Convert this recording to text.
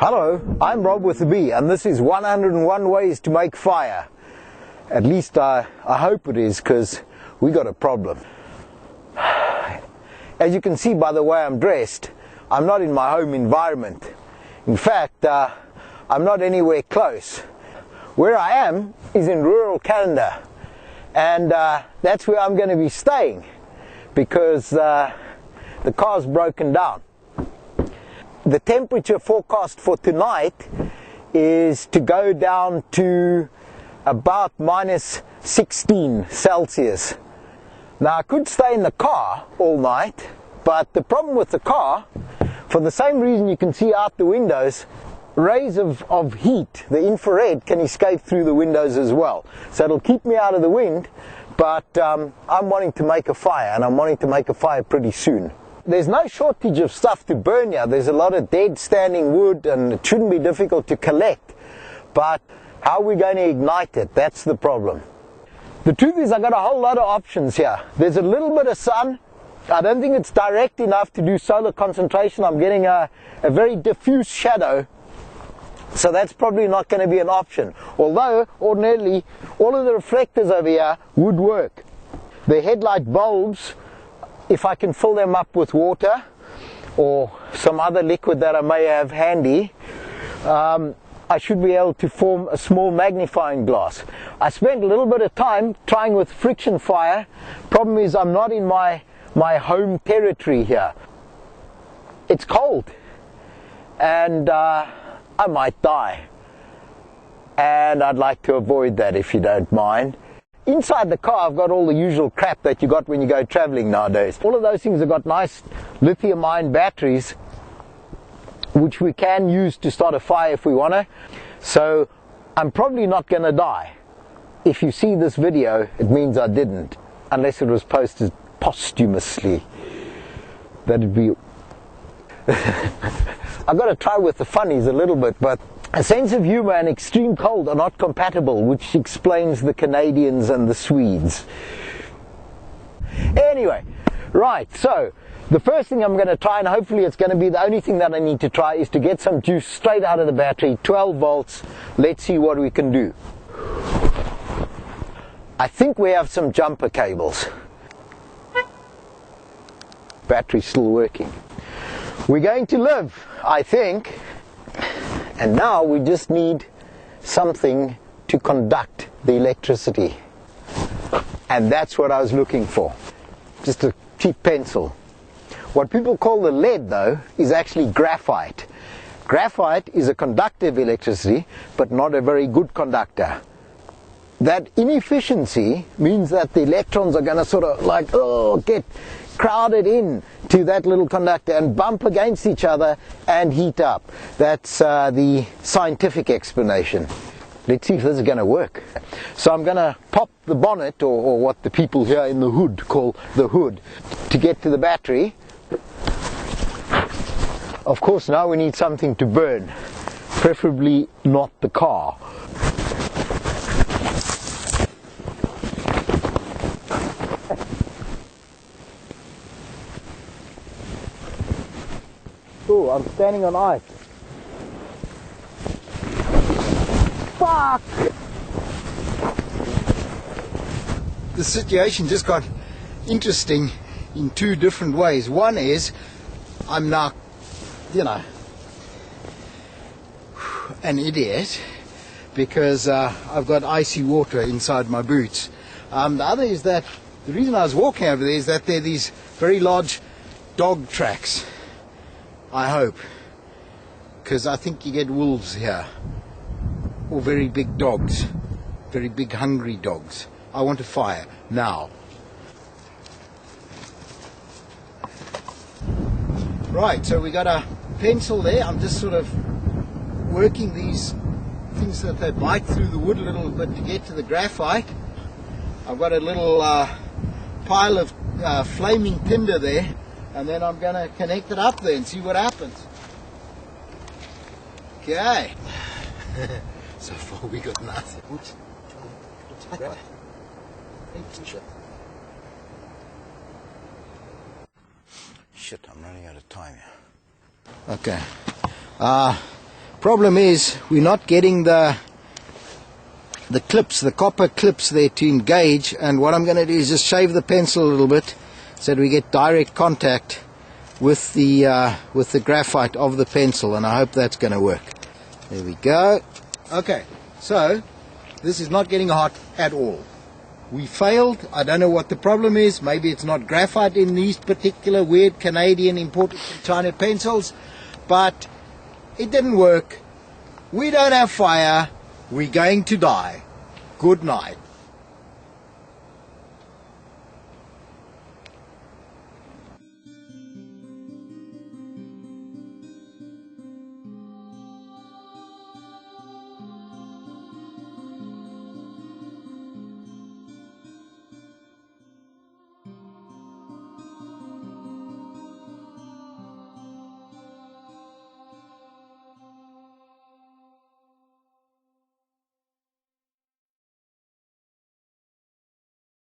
Hello, I'm Rob with the B, and this is 101 Ways to Make Fire. At least I hope it is, because we got a problem. As you can see by the way I'm dressed, I'm not in my home environment. In fact, I'm not anywhere close. Where I am is in rural Canada, and that's where I'm going to be staying, because the car's broken down. The temperature forecast for tonight is to go down to about minus 16 Celsius. Now I could stay in the car all night, but the problem with the car, for the same reason you can see out the windows, rays of heat, the infrared, can escape through the windows as well. So it'll keep me out of the wind, but I'm wanting to make a fire, and I'm wanting to make a fire pretty soon. There's no shortage of stuff to burn here. There's a lot of dead standing wood, and it shouldn't be difficult to collect. But how are we going to ignite it? That's the problem. The truth is, I've got a whole lot of options here. There's a little bit of sun. I don't think it's direct enough to do solar concentration. I'm getting a very diffuse shadow, so that's probably not going to be an option. Although, ordinarily, all of the reflectors over here would work. The headlight bulbs, if I can fill them up with water or some other liquid that I may have handy, I should be able to form a small magnifying glass. I spent a little bit of time trying with friction fire. Problem is, I'm not in my home territory here. It's cold, and I might die, and I'd like to avoid that, if you don't mind. Inside the car, I've got all the usual crap that you got when you go traveling nowadays. All of those things have got nice lithium-ion batteries, which we can use to start a fire if we want to. So I'm probably not going to die. If you see this video, it means I didn't, unless it was posted posthumously. That'd be... I've got to try with the funnies a little bit, but a sense of humor and extreme cold are not compatible, which explains the Canadians and the Swedes. Anyway, right, so the first thing I'm going to try, and hopefully it's going to be the only thing that I need to try, is to get some juice straight out of the battery, 12 volts. Let's see what we can do. I think we have some jumper cables. Battery's still working. We're going to live, I think. And now we just need something to conduct the electricity. And that's what I was looking for. Just a cheap pencil. What people call the lead, though, is actually graphite. Graphite is a conductor of electricity, but not a very good conductor. That inefficiency means that the electrons are going to sort of like, get crowded in to that little conductor and bump against each other and heat up. That's the scientific explanation. Let's see if this is going to work. So I'm going to pop the bonnet, or what the people here in the hood call the hood, to get to the battery. Of course, now we need something to burn, preferably not the car. Oh, I'm standing on ice. Fuck! The situation just got interesting in two different ways. One is, I'm now, an idiot, because I've got icy water inside my boots. The other is that the reason I was walking over there is that there are these very large dog tracks. I hope, because I think you get wolves here, or very big dogs, very big hungry dogs. I want a fire now. Right, so we got a pencil there. I'm just sort of working these things that they bite through the wood a little bit to get to the graphite. I've got a little pile of flaming tinder there. And then I'm going to connect it up there and see what happens. Okay. So far we got nothing. Oops. Shit, I'm running out of time here. Okay. Problem is we're not getting the clips, the copper clips there to engage, and what I'm going to do is just shave the pencil a little bit so that we get direct contact with the graphite of the pencil, and I hope that's going to work. There we go. Okay, so this is not getting hot at all. We failed. I don't know what the problem is. Maybe it's not graphite in these particular weird Canadian imported from China pencils, but it didn't work. We don't have fire. We're going to die. Good night.